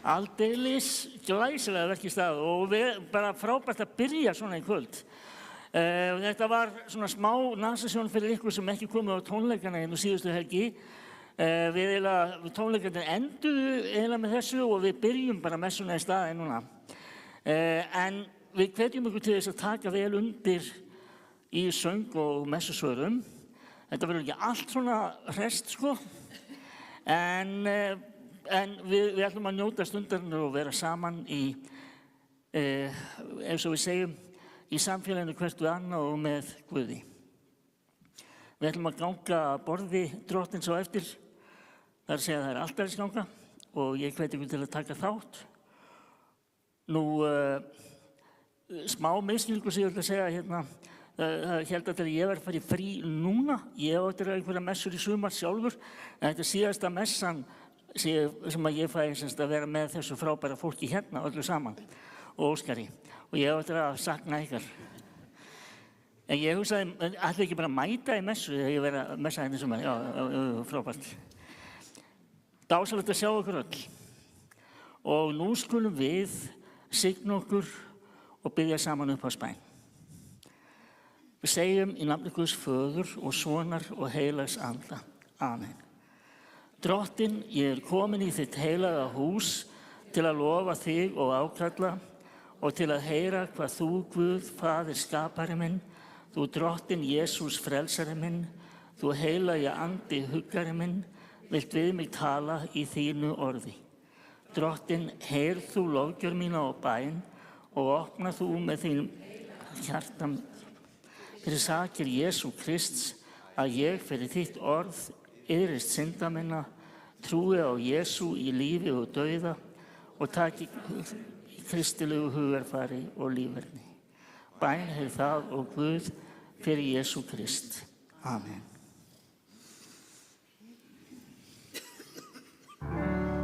Aldeilis glæsilega verkistað og bara frábært að byrja svona í kvöld. Þetta var svona smá nasasjón fyrir ykkur sem ekki komið á tónleikana inn á síðustu helgi. Við tónleikarnir enduðu eiginlega með þessu og við byrjum bara messuna í staðinn núna. En við hvetjum ykkur til þess að taka vel undir í söng og messusvörum. Þetta verður ekki allt svona hrest, sko. En við ætlum að njóta stundarinnar og vera saman í, eins og við segjum, í samfélaginu hvert við annað og með Guði. Við ætlum að ganga að borði Drottins á eftir. Það er að segja að það er altarisganga og ég hveti ykkur til að taka þátt. Nú, smá misskilningur sem ég ætla að segja hérna. Það held að ég verð að fara í frí núna. Ég á eftir einhverja messur í sumar sjálfur. En þetta er síðasta messan sem að ég fæ að vera með þessu frábæra fólki hérna öllu saman og Óskari. Og ég á eftir að sakna ykkar. En ég hugsaði, ætla ekki bara að mæta í messu þegar ég verð að messa hérna í sumar. Já, frábært. Dásalegt að sjá okkur öll. Og nú skulum við signa okkur og biðja saman upp á spæn. Við segjum í nafni Guðs Föður og Sonar og heilags Anda. Amen. Drottinn, ég komin í þitt heilaga hús til að lofa þig og ákalla og til að heyra hvað þú, Guð, Faðir skapari minn, þú Drottinn Jesús frelsari minn, þú heilagi Andi huggari minn, vilt við mig tala í þínu orði. Drottinn, heyr þú lofgjör mína og bæn og opna þú með þínum hjartam fyrir sakir Jesú Krists að ég fyrir þitt orð yðrist synda minna, trúi á Jesú í lífi og dauða og taki í kristilegu hugarfari og lífverðni. Bæn er það og Guð fyrir Jesú Krist. Amen. Við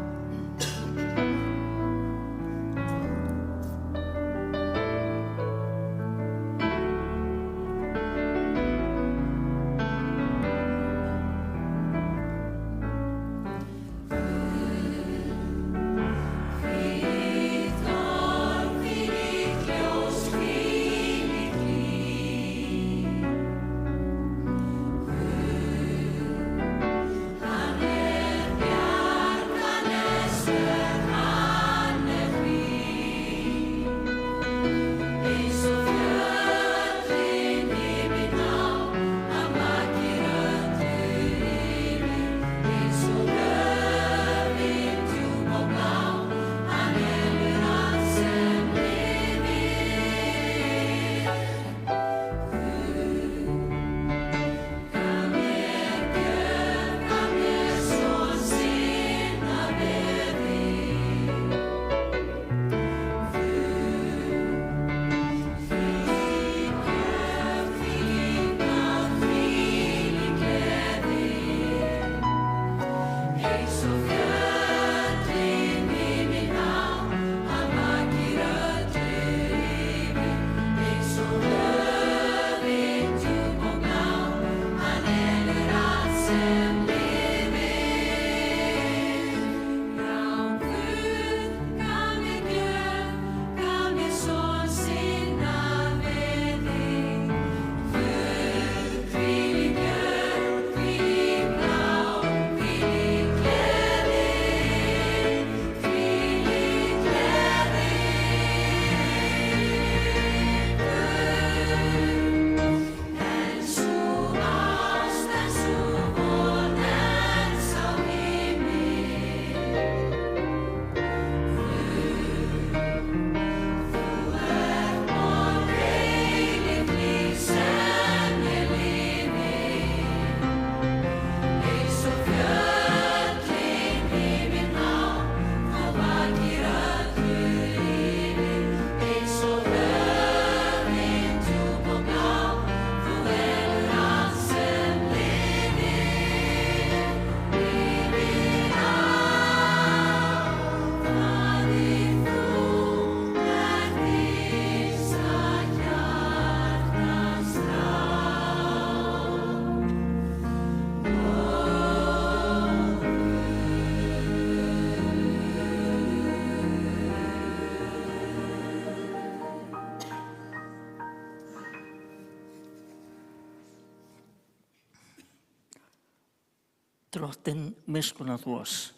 Drottinn miskunnað oss.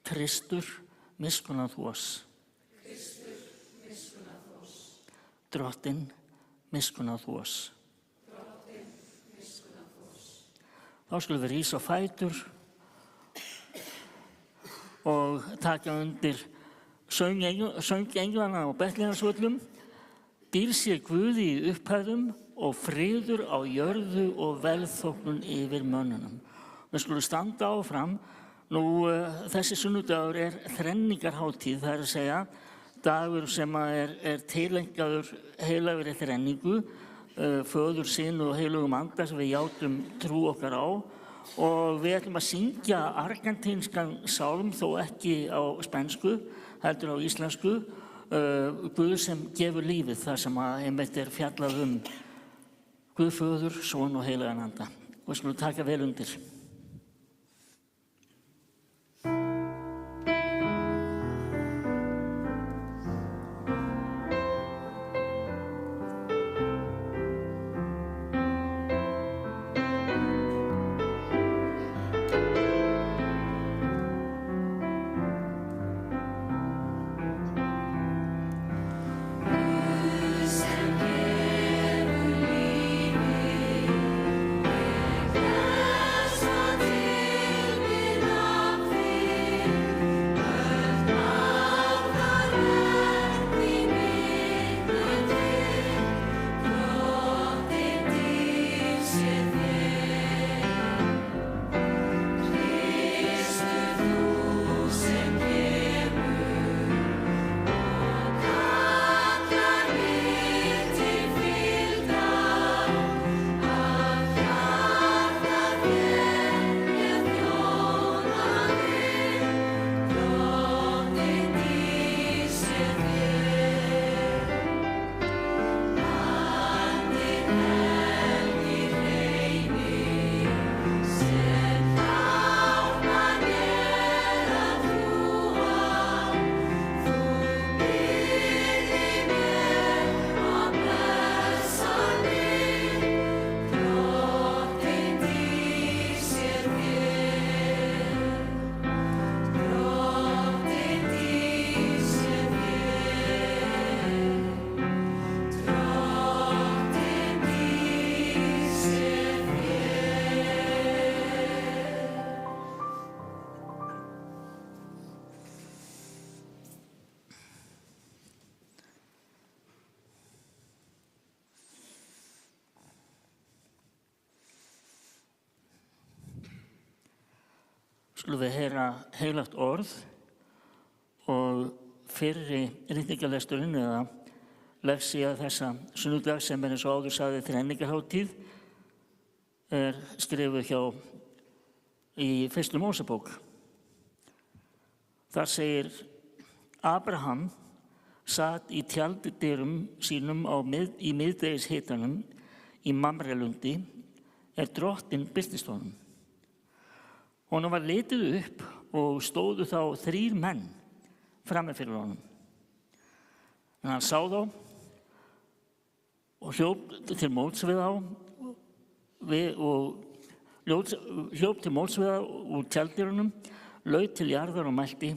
Kristur miskunnað oss. Drottinn miskunnað oss. Þá skulum við rísa á fætur og taka undir söngenglana á Betleheimsvöllum. Býr sér Guð í upphæðum og friður á jörðu og velþóknun yfir mönnunum. Við skulum standa áfram. Nú, þessi sunnudagur þrenningarhátíð, það að segja, dagur sem er tileinkaður heilagri þrenningu, Föður, Sinn og heilögum anda sem við játum trú okkar á. Og við ætlum að syngja argentínskan sálm, þó ekki á spænsku, heldur á íslensku, Guð sem gefur lífið, þar sem einmitt fjallað Guð Föður, Son og heilagan anda. Og við skulum taka vel undir. Skulum við heyra heilagt orð og fyrri ritningarlesturinn eða lexía þessa sunnudag sem eins og áður sagði þrenningarhátíð skrifuð hjá í fyrstu Mósebók. Þar segir Abraham sat í tjaldadyrum sínum í miðdegishitanum í Mamrelundi Drottinn birtist honum. Honum var litið upp og stóðu þá 3 menn frammi fyrir honum. En hann sá þá og hljóp til móts við þá úr tjalddyrunum, laut til jarðar og mælti: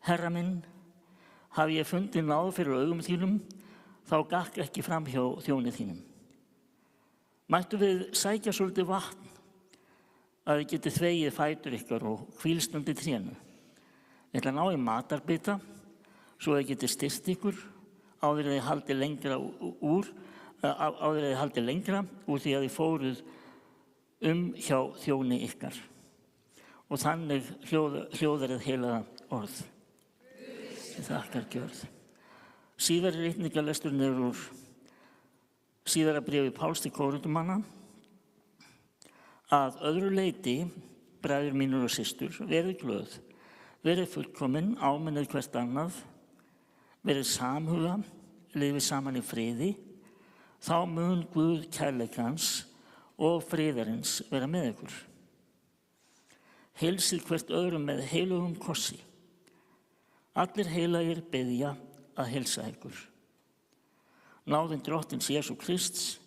Herra minn, hafi ég fundið náð fyrir augum þínum, þá gakk ekki fram hjá þjóni þínum. Mættu við sækja svolítið vatn, að þið getið þvegið fætur ykkar og hvílst undir trénu. Ég ætla að ná í matarbita, svo þið getið styrkt ykkur áður en þið haldið lengra úr því að þið fóruð hjá þjóni ykkar. Og þannig hljóðar heilaga orð. Þakkar gjörð. Síðari ritningarlesturinn úr síðara bréfi Páls til Kórintúmanna. Að öðru leyti, bræður mínir og systur, verið glöð, verið fullkomin, áminnið hvert annað, verið samhuga, lifið saman í friði, þá mun Guð kærleikans og friðarins vera með ykkur. Heilsið hvert öðrum með heilögum kossi. Allir heilagir biðja að heilsa ykkur. Náðin Drottins Jesú Krists,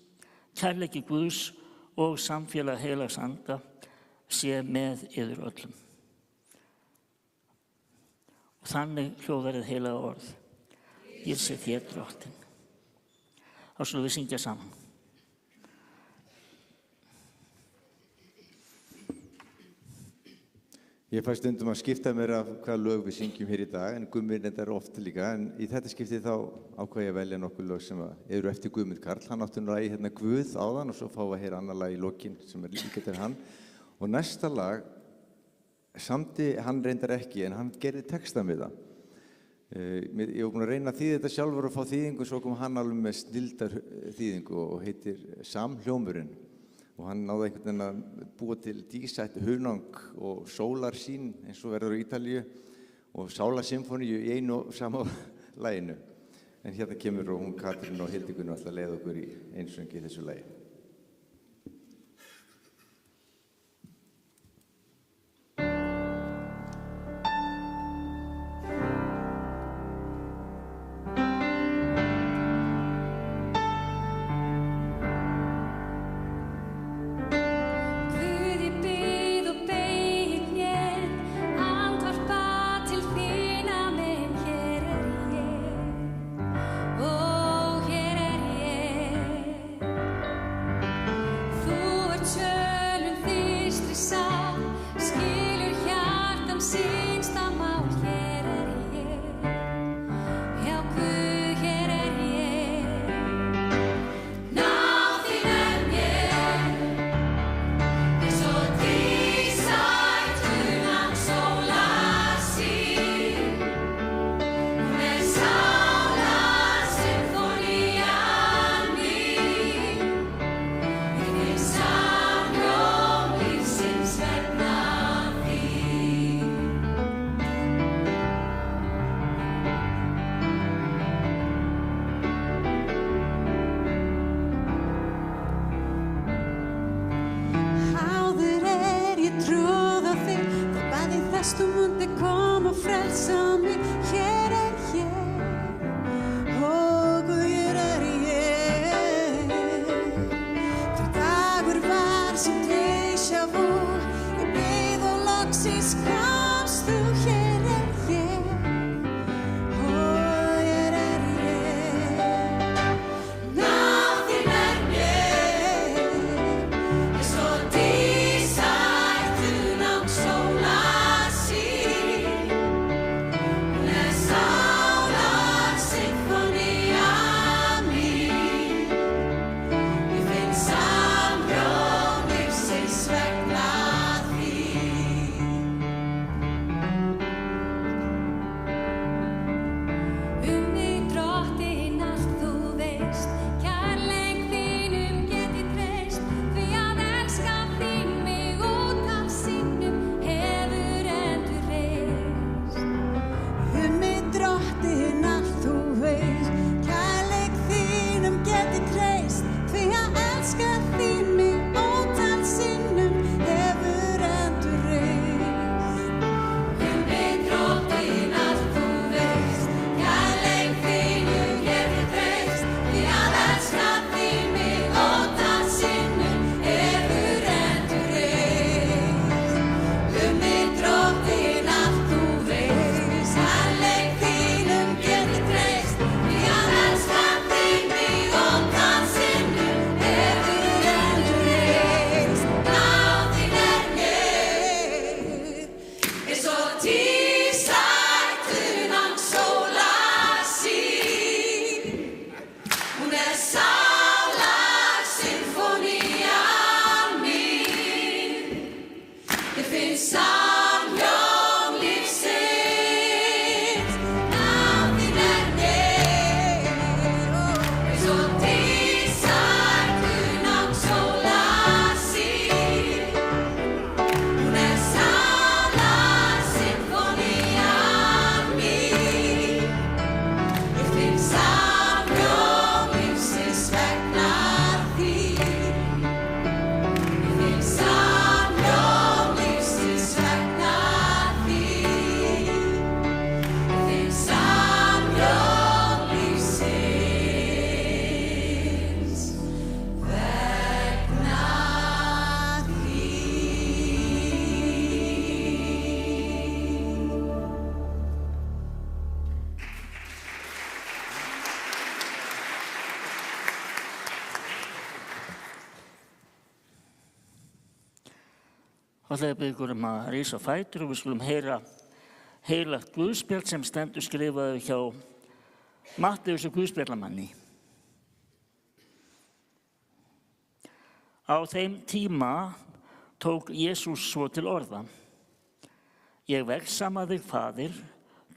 kærleiki Guðs og samfélag heilags anda sé með yður öllum. Og þannig hljóðar hið heilaga orð. Ég sé þér, Drottinn. Þá skulum við syngja saman. Ég fæ stundum að skipta mér af hvaða lög við syngjum hér í dag, en Guðmund er oft líka. En í þetta skiptið þá ákvað ég að velja nokkur lög sem eru eftir Guðmund Karl. Hann átti lagi hérna Guð áðan og svo fáum við að heyra annað lag í lokin sem er líka til hann. Og næsta lag samdi hann reyndar ekki, en hann gerði textan við það. Ég var búinn að reyna að þýða þetta sjálfur og fá þýðingu, svo kom hann alveg með snilldar þýðingu og heitir Samhljómurinn. Og hann náði einhvern veginn að búa til dísætt hunang og sólarsýn eins og verður á Ítalíu og sálasymfóníu í einu og sama laginu. En hérna kemur og hún Katrín og Hildigunn alltaf leið okkur í einsöngi í þessu lagi. ætla ég að biðja ykkur að rísa á fætur og við skulum heyra heilagt Guðspjall sem stendur skrifaðu hjá Mattheus Guðspjallamanni. Á þeim tíma tók Jesús svo til orða. Ég vegsama þig, Faðir,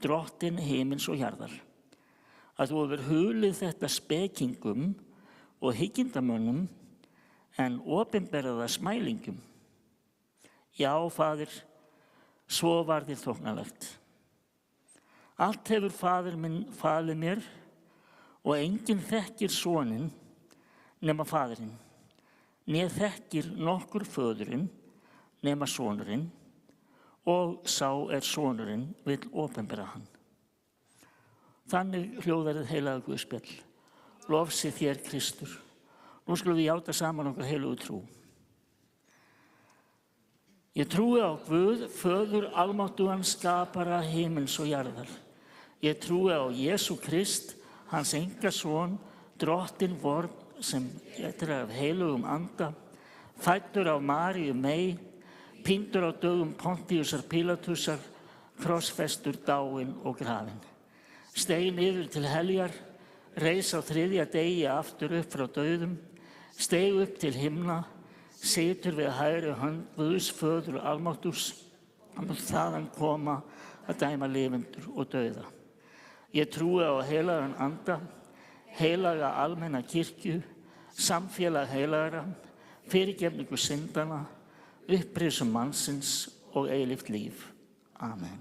drottinn himins og jarðar, að þú hefur hulið þetta spekingum og hyggindamönnum en opinberað það smælingum. Já, Faðir, svo var þér þóknanlegt. Allt hefur Faðir minn falið mér og enginn þekkir soninn nema Faðirinn, né þekkir nokkur föðurinn nema sonurinn, og sá sonurinn vill opinbera hann. Þannig hljóðar hið heilaga Guðspjall. Lofsi þér, Kristur. Nú skulum við játa saman okkar heilagu trú. Ég trúi á Guð, Föður almáttugan, skapara himins og jarðar. Ég trúi á Jesú Krist, hans engason, drottinn vorn sem getur af heilugum anda, fæddur af Maríu mey, píndur á dögum Pontíusar Pílatusar, krossfestur, dáinn og grafinn. Steig niður til heljar, reis á 3. degi aftur upp frá dauðum, steig upp til himna, situr við hægri hönd Guðs Föður almáttugs, og þaðan koma að dæma lifendur og dauða. Ég trúi á heilagan anda, heilaga almenna kirkju, samfélag heilagra, fyrirgefningu syndana, upprisum mannsins og eilíft líf. Amen.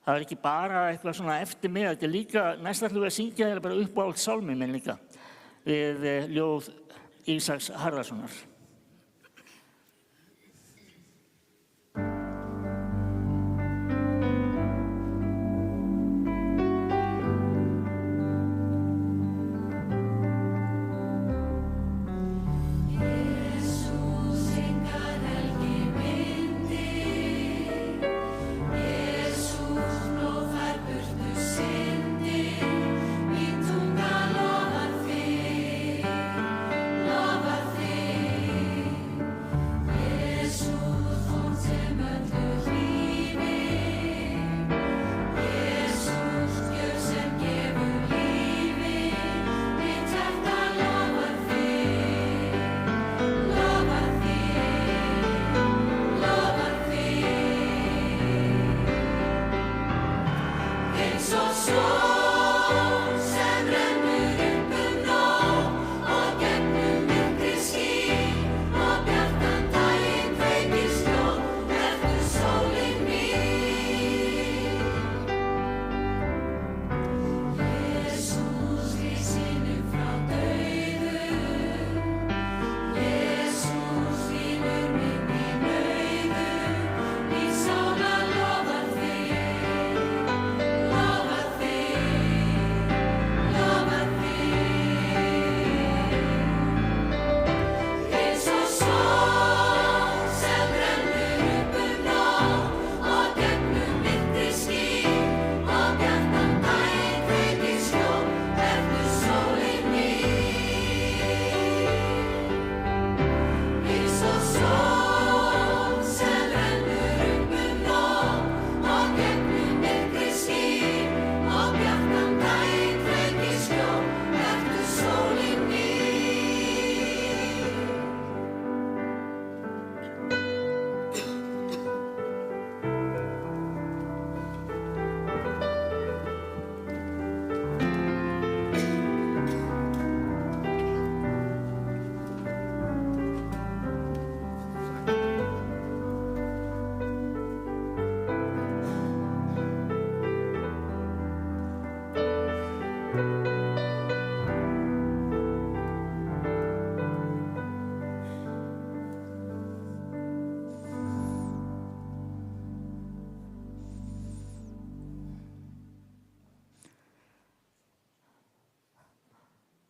Það ekki bara eitthvað svona eftir mig, þetta líka, næst ætlum við að syngja þér bara uppáhalds sálmi minn líka við ljóð Ísaks Harðarsonar.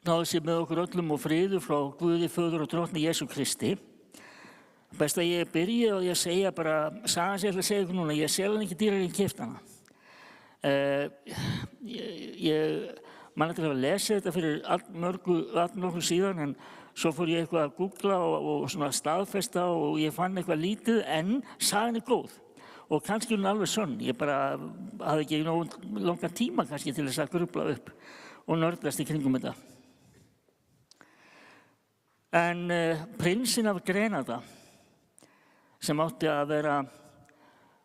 Náðu sér með okkur öllum og friður frá Guði, Föður og drottni Jesú Kristi. Best að ég byrji og ég segja bara, sagan sem ég ætla að segja ykkur núna, ég sel hann ekki dýrar en keypt hana. Ég man eftir að hafa lesið þetta fyrir allnokkuð síðan, en Svo fór ég eitthvað að googla og svona staðfesta og ég fann eitthvað lítið en sagan góð. Og kannski hún alveg sönn. Ég bara hafði ekki nógu langan tíma kannski til þess að grufla upp og nördast í kringum þetta. En prinsinn af Grenada, sem átti að vera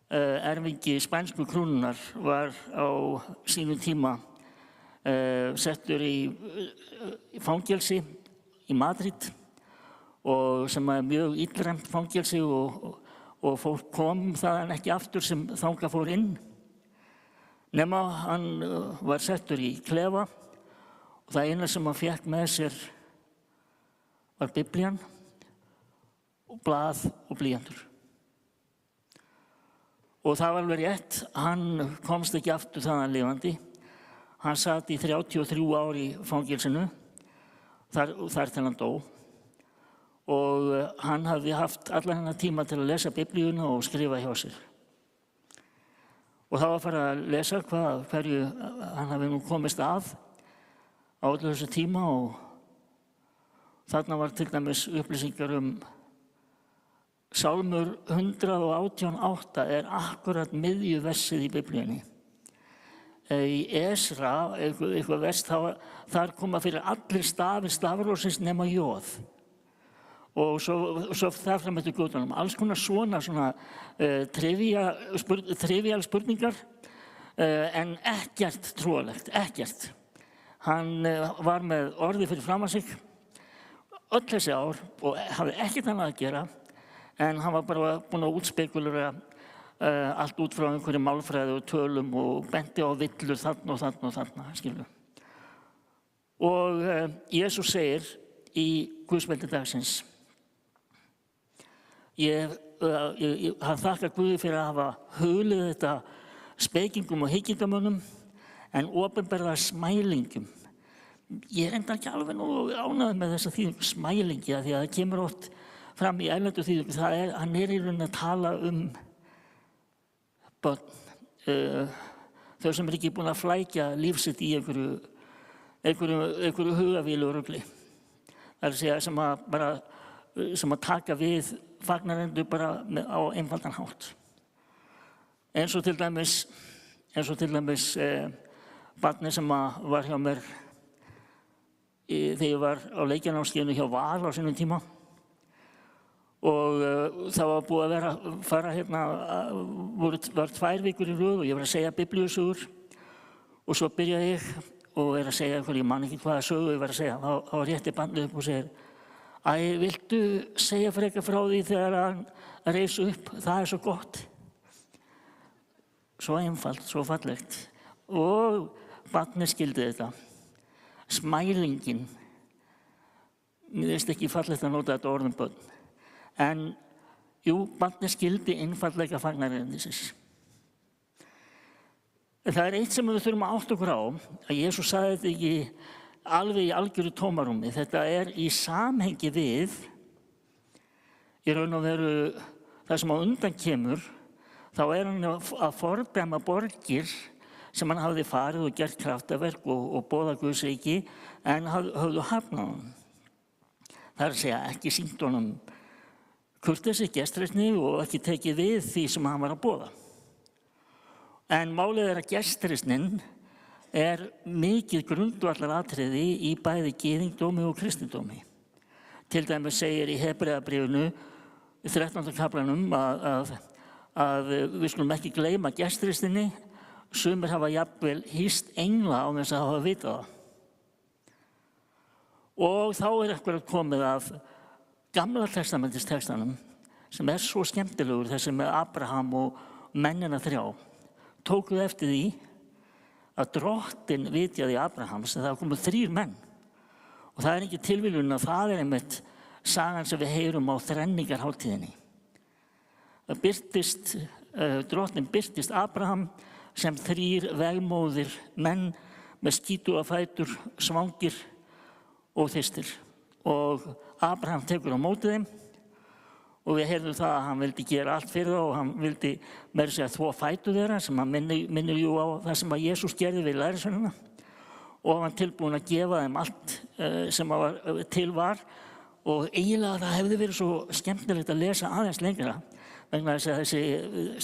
erfingi spænsku krúnunnar, var á sínum tíma settur í fangelsi í Madrid og sem mjög illræmt fangelsi og fólk kom þaðan ekki aftur sem þangað fór inn. Nema hann var settur í klefa og það eina sem hann fékk með sér var Biblían og blað og blýantur. Og það var alveg rétt, hann komst ekki aftur þaðan lifandi. Hann sat í 33 ár í fangelsinu, þar til hann dó. Og hann hafði haft allan hennar tíma til að lesa Biblíuna og skrifa hjá sér. Og það var farið að lesa hverju hann hafi nú komist að á öllu þessu tíma og þarna var til dæmis upplýsingar Sálmur 118:8 akkurat miðjuversið í Biblíunni. Í Esra, eitthvað vers, þar koma fyrir allir stafir stafrófsins nema jóð. Og svo þar fram eftir götunum. Alls konar svona trivial spurningar, en ekkert trúarlegt, ekkert. Hann var með orði fyrir framan sig öll þessi ár og hafði ekkert annað að gera, en hann var bara búinn að útspekulera allt út frá einhverju málfræði og tölum og benti á villur þarna og þarna og þarna, skilur. Og Jesús segir í Guðspjalli dagsins: Ég þakka Guði fyrir að hafa hulið þetta spekingum og hyggindamönnum en opinberða smælingum. Ég enda ekki alveg nógu ánægður með þessa þýðingu smælingi, því að það kemur oft fram í erlendu þýðingu. Hann í rauninni að tala börn, þau sem ekki búin að flækja lífsitt í einhverju hugavílu og rugli. Það að segja sem að taka við fagnarendur bara á einfaldan hátt. Eins og til dæmis barnið sem var hjá mér þegar ég var á leikjanámskeiðinu hjá Val á sínum tíma. Og það var búið að fara var 2 vikur í röð og ég var að segja biblíusögur og svo byrjaði ég og að segja ég man ekki hvaða sögu ég var að segja. Þá rétti bandið upp og segir: Æ, viltu segja frekar frá því þegar hann reis upp, það svo gott. Svo einfalt, svo fallegt. Og bandið skildi þetta. Smælingin. Mér finnst ekki fallegt að nota þetta orðum börn. En jú, barnið skildi einfaldleika fagnaerindisins. Það eitt sem við þurfum að átta okkur á, að Jesús sagði þetta ekki alveg í algjöru tómarúmi. Þetta í samhengi við, í raun og veru það sem á undan kemur, þá hann að fordæma borgir sem hann hafði farið og gert kraftaverk og boðað Guðs ríki, en höfðu hafnað honum. Það að segja, ekki sýnt honum kurteisi, gestrisni og ekki tekið við því sem hann var að boða. En málið að gestrisnin mikið grundvallaratriði í bæði gyðingdómi og kristindómi. Til dæmis segir í Hebreabréfinu, í 13. kaflanum, að við skulum ekki gleyma gestrisninni. Sumir hafa jafnvel hýst engla á þess að hafa vitað það. Og þá eitthvað komið af Gamla testamentistextanum sem svo skemmtilegur, þessi með Abraham og mennina 3. Tókuð eftir því að drottinn vitjaði Abrahams að það komu 3 menn. Og það ekki tilviljun að það einmitt sagan sem við heyrum á þrenningarhátíðinni. Drottinn birtist Abraham sem 3 vegmóðir menn með skítuga fætur, svangir og þyrstir. Og Abraham tekur á móti þeim og við heyrðum það að hann vildi gera allt fyrir það og hann vildi meira segja þvo fætur þeirra sem hann minnir jú á það sem að Jesús gerði við lærisveinana og hann tilbúinn að gefa þeim allt sem til var Og eiginlega það hefði verið svo skemmtilegt að lesa aðeins lengra vegna þess að þessi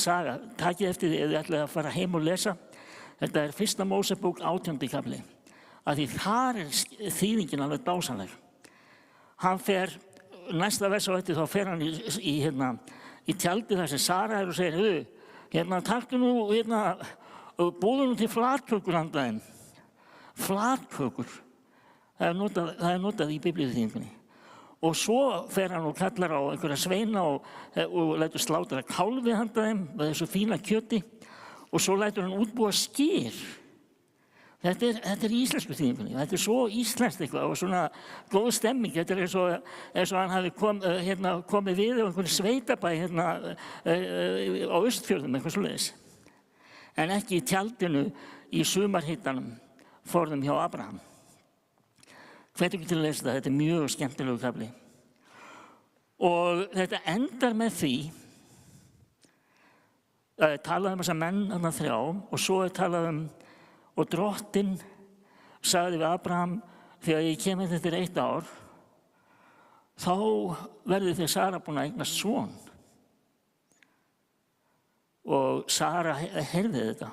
saga, takið eftir því ef þið ætlaði að fara heim og lesa. Þetta er fyrsta Mósebók 18. kafli. Af því þar þýðingin alveg dásamleg. Hann fer, næsta vers á eftir, þá fer hann í tjaldið þar sem Sara og segir, taktu nú, búðu nú til flatkökur handa þeim. Flatkökur. Það er notað í biblíuþýðingunni. Og svo fer hann og kallar á einhverja sveina og lætur slátra kálfi handa þeim með þessu fína kjöti og svo lætur hann útbúa skyr. Þetta er íslensku þýðingunni. Þetta er svo íslenskt eitthvað og svona góð stemming. Þetta er eins og hann hafi komið við á einhverju sveitabæ á Austfjörðum, eitthvað svoleiðis. En ekki í tjaldinu í sumarhittanum forðum hjá Abraham. Hvet ekki til að lesa það, þetta er mjög skemmtilegu kafli. Og þetta endar með því, talað þessa menn þarna 3 og svo talað og drottinn sagði við Abraham, þegar ég kem eftir 1 ár, þá verði þið Sara búin að eignast son. Og Sara heyrði þetta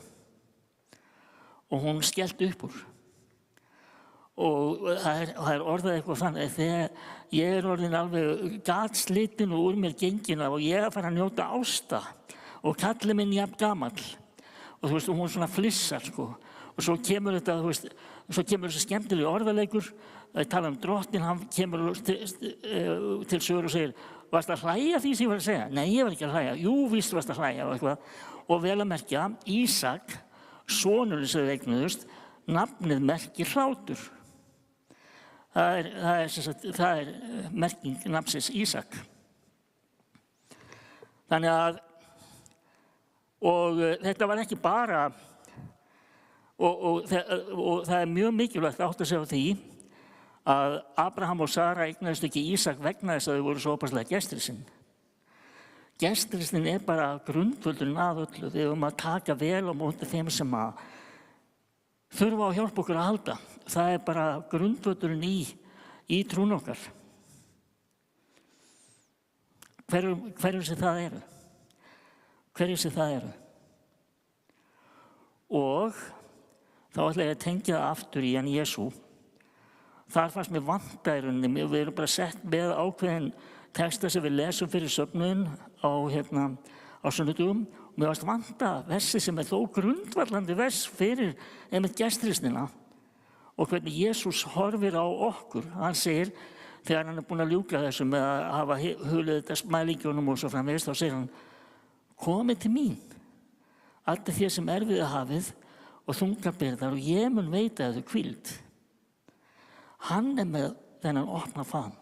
og hún skellt upp úr. Og það er orðað eitthvað þannig þegar ég er orðin alveg gatslitinn og úr mér gengin og ég að fara að njóta ásta og kalli minn jafn gamall og þú veist, og hún svona flissar sko og svo kemur þetta, þú veist, svo kemur þessi skemmtilegi orðaleikur, tala drottinn, hann kemur til sögur og segir, varst að hlæja því sem ég var að segja? Nei, ég var ekki að hlæja, jú, víst varst að hlæja og eitthvað og vel að merkja, Ísak, sonurinn sem þau eignuðust, nafnið merkir hlátur. Það er merking nafnsins Ísak. Þannig að, og þetta var ekki bara, og það er mjög mikilvægt að átta sig á því að Abraham og Sara eignaðist ekki Ísak vegna þess að þau voru svo opaslega gestrisinn. Gestrisinn er bara grundvöldurinn að öllu. Við höfum að taka vel á móti þeim sem að þurfa að hjálpa okkur að halda. Það er bara grundvöldurinn í trún okkar. Hverjum sem það eru. Hverjum sem það eru. Og þá ætla ég að tengja það aftur í hann Jesú. Þar fannst mér vanta í rauninni. Við erum bara sett með ákveðin texta sem við lesum fyrir söfnuðin á sunnudögum. Og mér varst vanta versi sem er þó grundvallandi vers fyrir einmitt gestrisnina. Og hvernig Jesús horfir á okkur. Hann segir, þegar hann er búinn að ljúka þessu með að hafa hulið þetta smælingjónum og svo framvegis, þá segir hann, komið til mín, allir þér sem erfiði hafið og þungabyrðar og ég mun veita þau hvíld. Hann er með þennan opna faðm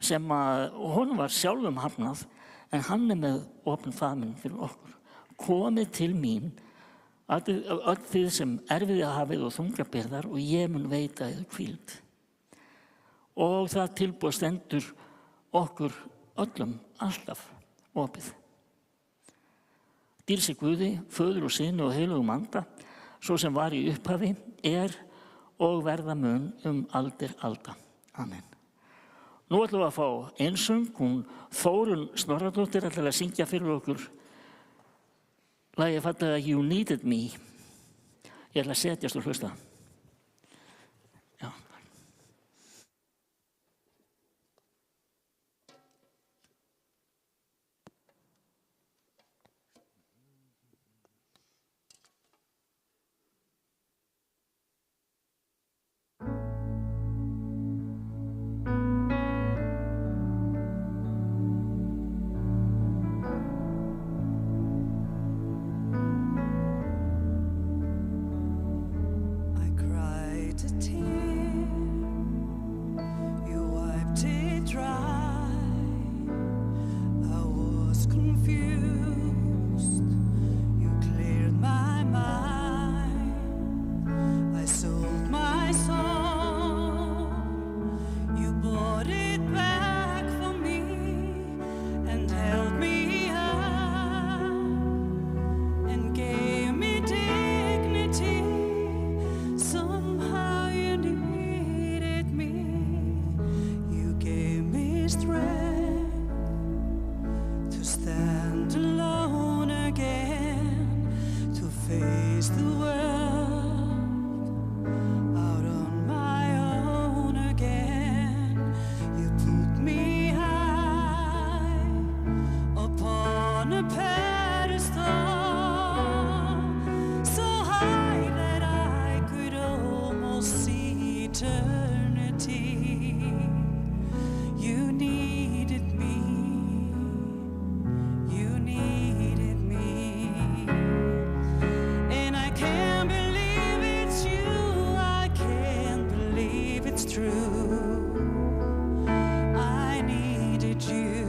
sem að honum var sjálfum hafnað, en hann er með opinn faðminn fyrir okkur. Komið til mín, öll þið sem erfiði hafið og þungabyrðar og ég mun veita þau hvíld. Og það tilboð stendur okkur öllum alltaf opið. Dýrð sé Guði, Föður og Syni og heilögum anda, svo sem var í upphafi, er og verða mun aldir alda. Amen. Nú ætlum við að fá einsöng, hún Þórunn Snorradóttir ætlar að syngja fyrir okkur lagið fallega You Needed Me. Ég ætla að setjast og hlusta. Já. I eternity. You needed me. You needed me. And I can't believe it's you. I can't believe it's true. I needed you.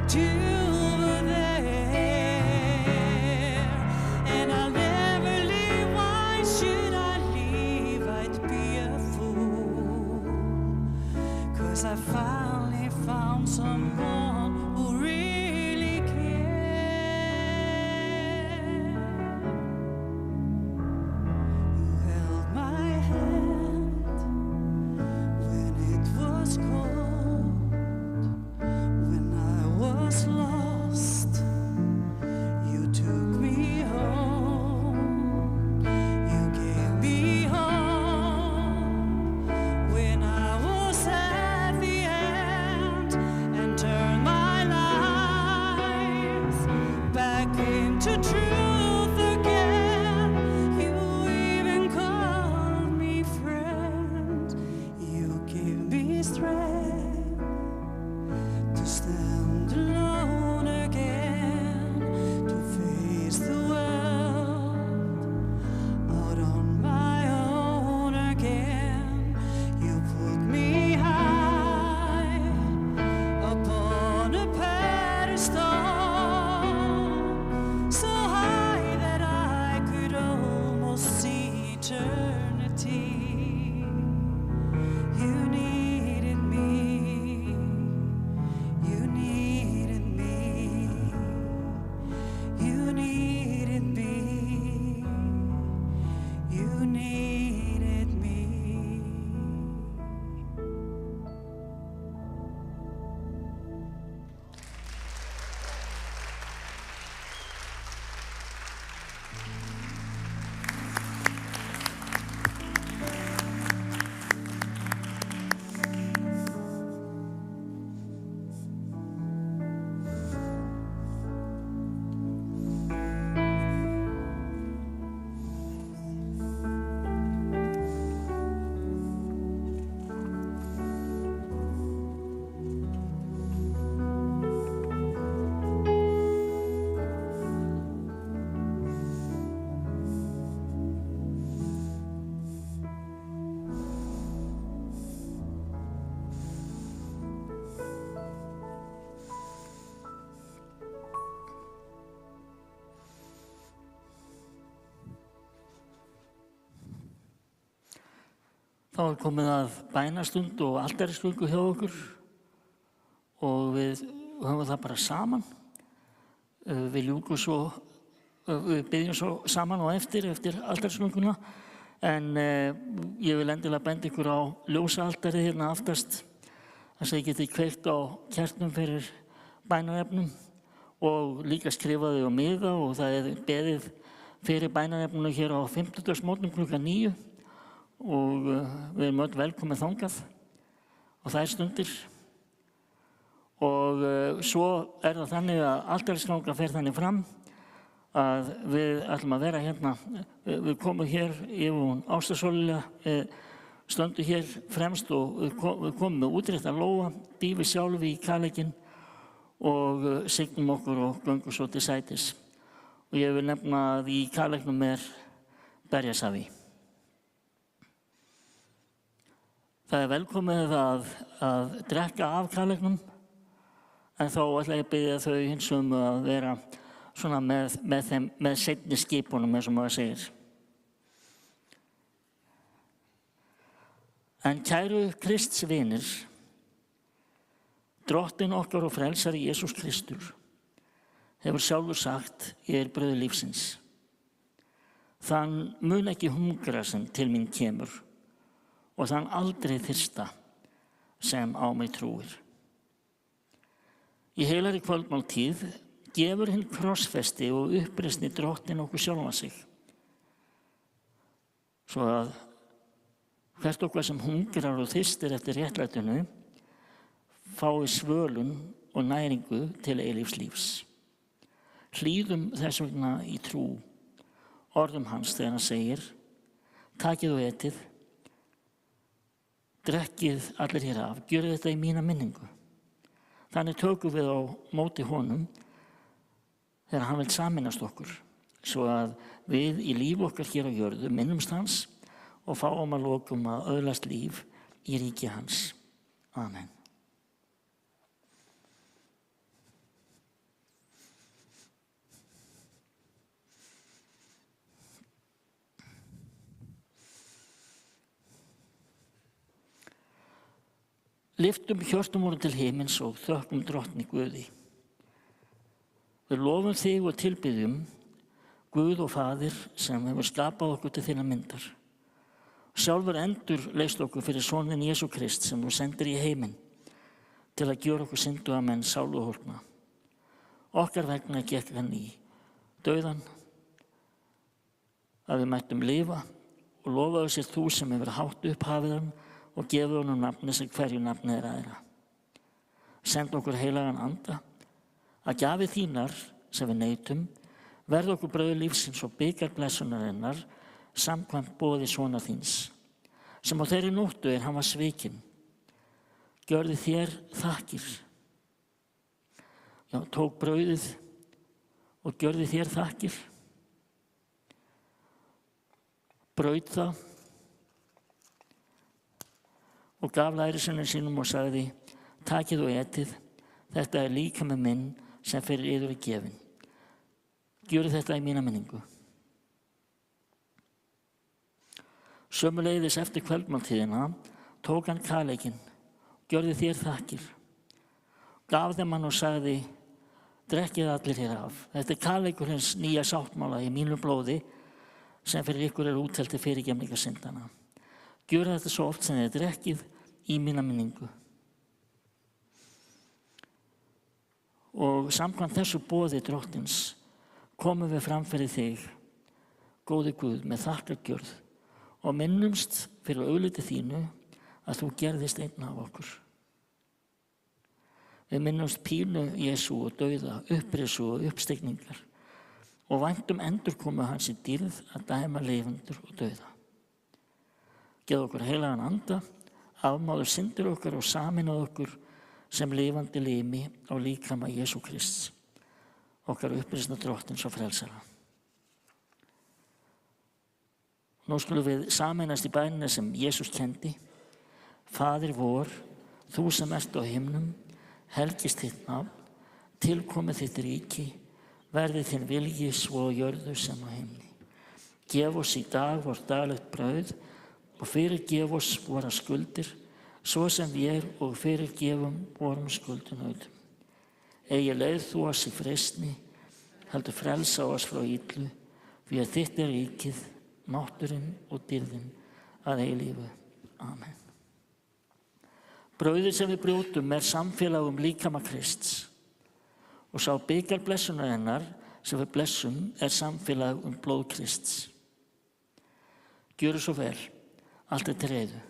You were there. And I'll never leave. Why should I leave? I'd be a fool. 'Cause I finally found someone who really cared. Who held my hand when it was cold. When I was lost, you took me home. You gave me hope when I was at the end, and turned my life back into truth again. You even called me friend. You gave me strength to stand alone again, to face the world out on my own again. You put me high upon a pedestal, so high that I could almost see eternity. You needed me. You needed me. You needed me. You needed me. Þá er komið að bænastund og altarisgöngu hjá okkur og við höfum það bara saman. Við ljúkum svo, við byggjum svo saman og eftir altarisgönguna, en ég vil endilega benda ykkur á ljósaaltarið hérna aftast, þar sem þið getið kveikt á kertum fyrir bænaefnum og líka skrifaði á miða, og það er beðið fyrir bænaefninu hér á 50. klukkan 9. Og við erum öll velkomin þangað og það stundir. Og svo er það þannig að altarisganga fer þannig fram að við ætlum að vera hérna, við komum hér yfir hún Ástasólulega, stöndum hér fremst og við komum með útrétta lóa, dýfi sjálfi í kaleikinn og signum okkur og göngum svo til sætis. Og ég vil nefna að í kaleiknum er berjasafi. Það er velkomið að drekka af kaleiknum, en þá ætla ég að biðja þau hins að vera svona með seinni skipunum, eins og maður segir. En kæru Krists vinir, Drottinn okkar og frelsari Jesús Kristur hefur sjálfur sagt, ég er brauð lífsins. Þann mun ekki hungra sem til mín kemur, og þann aldrei þyrsta sem á mig trúir. Í heilari kvöldmáltíð gefur hinn krossfesti og uppreisni Drottinn okkur sjálfan sig, svo að hvert okkar sem hungrar og þyrstir eftir réttlætinu fái svölun og næringu til eilífs lífs. Hlýðum þess vegna í trú orðum hans þegar hann segir: takið og etið, drekkið allir hér af, gjörið þetta í mína minningu. Þannig tökum við á móti honum þegar hann vil sameinast okkur, svo að við í líf okkar hér á jörðu minnumst hans og fáum að lokum að öðlast líf í ríki hans. Amen. Lyftum hjörtum vorum til himins og þökkum drottni Guði. Við lofum þig og tilbiðjum Guð og Faðir sem hefur skapað okkur til þinnar myndar. Sjálfur endur leist okkur fyrir soninn Jesú Krist sem þú sendir í heiminn til að gjöra okkur synduga menn sáluhólkna. Okkar vegna gekk hann í dauðan að við mættum lifa og lofaðu sér þú sem hefur hátt upp hafið hann og gefið honum nafni sem hverju nafni er æra. Send okkur heilagan anda að gjafir þínar sem við neytum verð okkur brauð lífsins og bikar blessunarinnar samkvæmt boði sonar þíns sem á þeirri nóttu hann var svikinn. Gjörði þér þakkir. Já, tók brauðið og gjörði þér þakkir. Braut það og gaf lærisveinum sínum og sagði: takið og etið, þetta er líkami minn sem fyrir yður er gefinn. Gjörið þetta í mína minningu. Sömuleiðis eftir kvöldmáltíðina tók hann kaleikinn, gjörði þér þakkir, gaf þeim hann og sagði: drekkið allir hér af. Þetta er kaleikur hins nýja sáttmála í mínu blóði sem fyrir ykkur er útselt til fyrirgefningar syndana. Gjörið þetta svo oft sem þið drekkið í mína minningu. Og samkvæmt þessu boði drottins komum við fram fyrir þig, góði Guð, með þakkargjörð og minnumst fyrir augliti þínu að þú gerðist einn af okkur. Við minnumst pínu Jesú og dauða, upprisu og uppstigningar og væntum endurkomu hans í dýrð að dæma lifendur og dauða. Geð okkur heilagan anda, afmáðu syndir okkar og sameinað okkur sem lifandi limi á líkama Jesú Krists, okkar upprisna drottins og frelsara. Nú skulum við sameinast í bænina sem Jesús kendi. Faðir vor, þú sem ert á himnum, helgist þitt nafn, tilkomið þitt ríki, verði þinn vilji svo á jörðu sem á himni. Gef oss í dag vort daglegt brauð og fyrirgef oss våra skuldir, svo sem við og fyrirgefum vorum skuldunautum. Eigi leið þú oss í freistni, heldur frelsa oss frá illu, því að þitt er ríkið, mátturinn og dýrðin að eilífu. Amen. Brauðið sem við brjótum er samfélag líkama Krists og sá bikar blessunarinnar sem við blessum er samfélag blóð Krists. Gjöru svo vel, allt er til reiðu.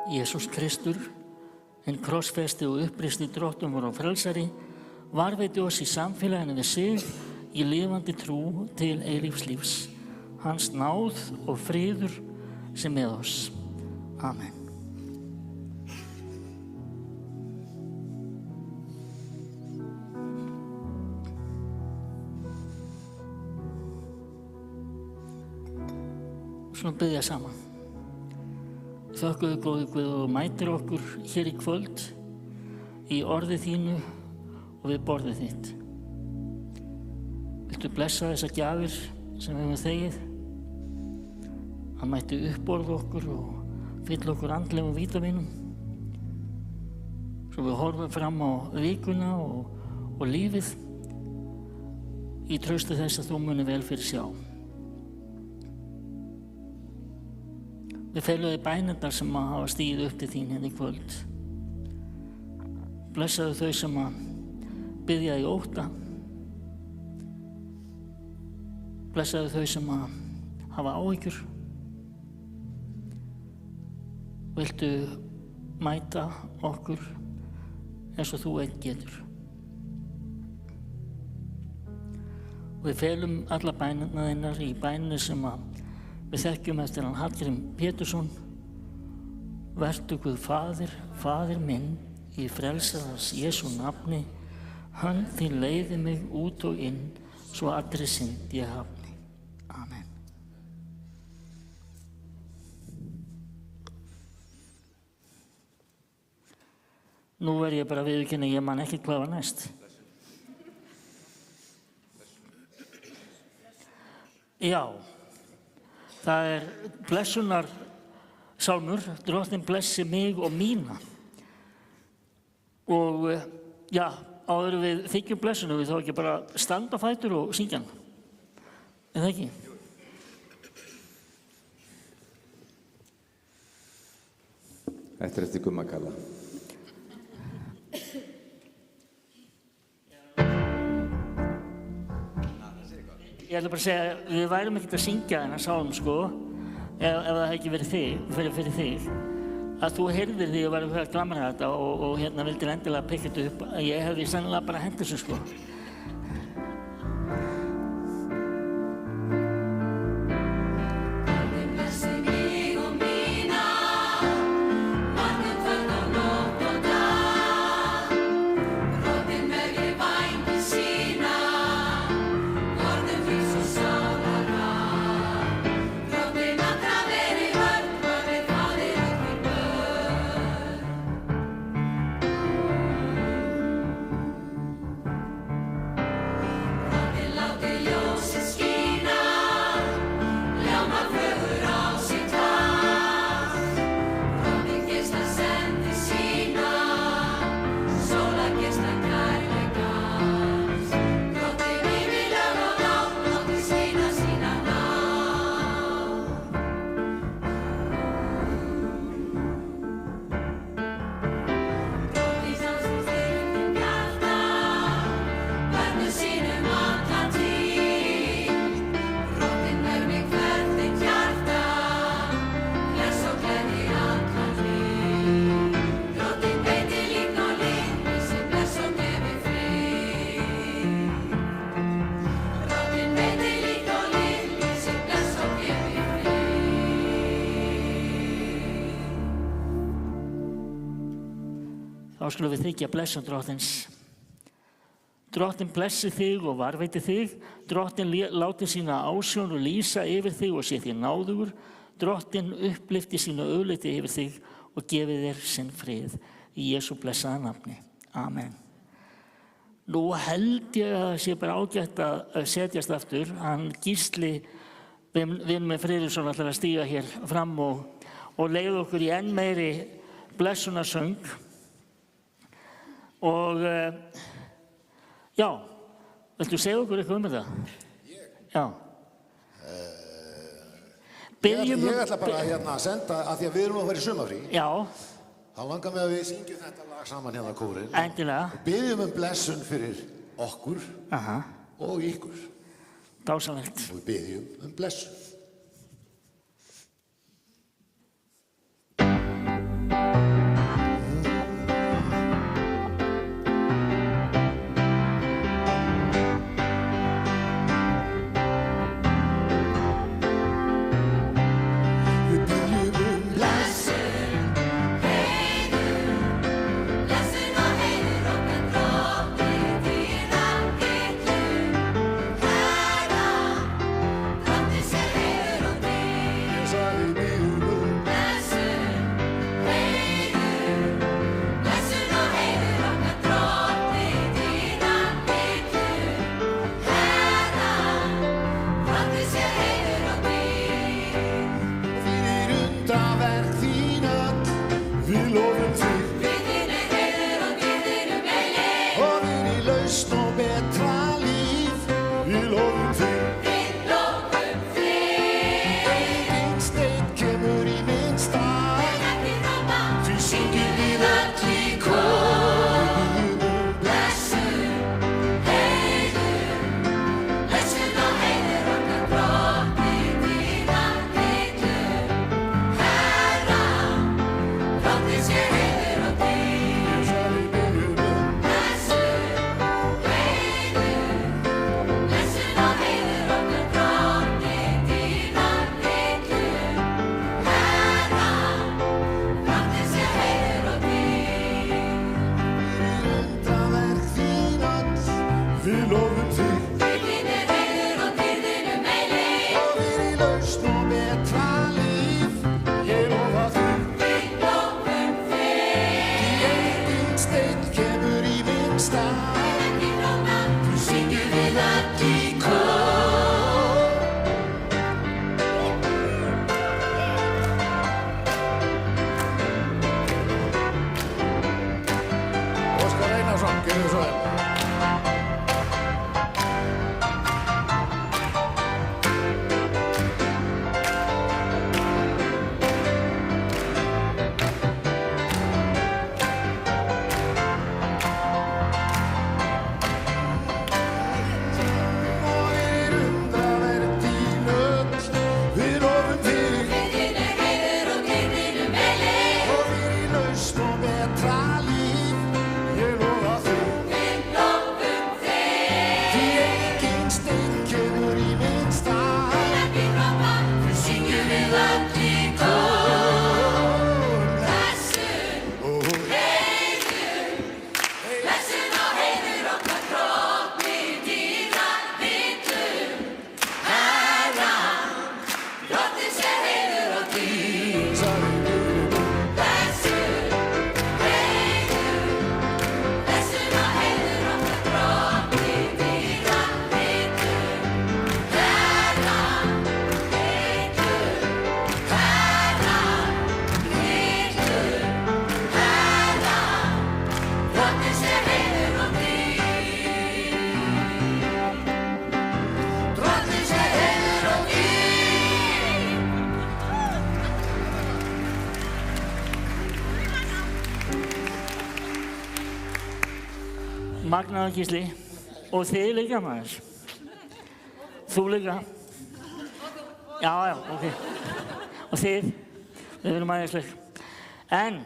Jesús Kristur, hinn krossfesti og uppristi Drottumur og frelsari, varveiti oss í samfélaginu við sig í lifandi trú til eilífs lífs. Hans náð og friður sem með oss. Amen. Svona biðja saman. Þökkuðu góði Guð og mætir okkur hér í kvöld í orði þínu og við borðið þitt. Viltu blessa þessar gjafir sem við höfum þegið? Hann mætti uppborða okkur og fylla okkur andlegum vítamínum svo við horfum fram á vikuna og lífið í trausti þess að þú muni vel fyrir sjá. Við felum þig bænirnar sem hafa stigið upp til þín hérna í kvöld. Blessaðu þau sem biðja í ótta. Blessaðu þau sem hafa áhyggjur. Viltu mæta okkur eins og þú einn getur. Við felum alla bænirnar þínar í bæninu sem við þekkjum eftir hann Hallgrím Pétursson. Vertu Guð Faðir, Faðir minn, í frelsarans Jesú nafni, hönd þín leiði mig út og inn, svo allri synd ég hafni. Amen. Nú verð ég bara að viðurkenna, ég man ekki hvað var næst. Já. Það blessunar sálmur, Drottinn blessi mig og mína. Og já, áður við þykjum blessunum, við þá ekki bara standa á fætur og syngja hann. Er það ekki? Þetta eftir Gumma Kalla. Ég ætla bara að segja, við værum ekkert að syngja þennan sálm, sko, ef það hefði ekki verið fyrir þig, að þú heyrðir því og verður að glamra þetta og hérna vildir endilega pikka þetta upp, að ég hefði sennilega bara hent þessu, sko. Þá skulum við þykja blessun Drottins. Drottinn blessi þig og varveiti þig. Drottinn láti sína ásjón og lýsa yfir þig og sé þér náðugur. Drottinn upplyfti sína augliti yfir þig og gefi þér sinn frið. Í Jesú blessaða nafni. Amen. Nú held ég að það sé bara ágætt að setjast aftur. Hann Gísli, vinn með Friðriksson, ætlar að stíga hér fram og leiða okkur í enn meiri blessunarsöng. Og já, viltu segja okkur eitthvað þetta? Ég? Já. Ég ætla bara að senda, af því að við erum að fara í sumarfrí. Já. Þá langar mig að við syngjum þetta lag saman hérna kórinn. Endilega. Og biðjum blessun fyrir okkur og ykkur. Dásamlegt. Og við biðjum blessun. við lofum þig. Dýrðin er heiður og dýrðinum meili. Og við í lausn og betra líf, ég lofa þig. Við lofum þig. Því enginn steinn kemur í minn stað, Ekki króna, syngjum við öll í kór. Óskar Einarsson, gjörðu svo vel. Og við undraverk þín öll, við lofum þig. dýrðin er heiður og dýrðinum meili. Og við í lausn og betra líf, ég lofa þig. Við lofum þig. Því enginn steinn kemur í minn stað, Ekki króna, syngjum við öll í kór. Blessun og heiður okkar drottni dýrar vitum. Herran, drottinn sé heiður og dýr. sagði við. Blessun og heiður okkar drottni dýrar vitum. Herran, drottinn sé heiður og dýr. Drottinn sé heiður og dýr. Magnaður Gísli. Og þið líka maður. Þú líka. Já, ok. Og þið. Við erum æðisleg. En,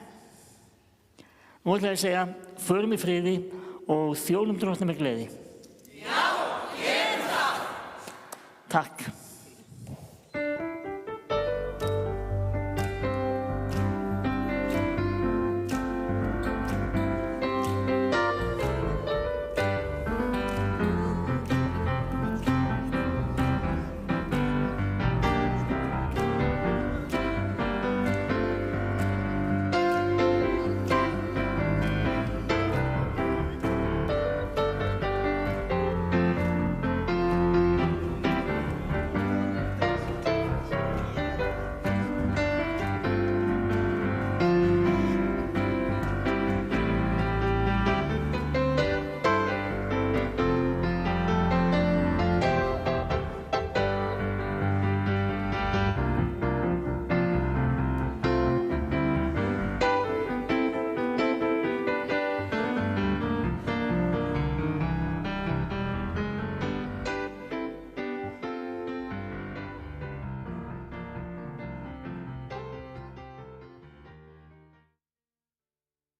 nú ætla ég að segja, förum í friði og þjónum drottni með gleði. Já, gerum það. Takk.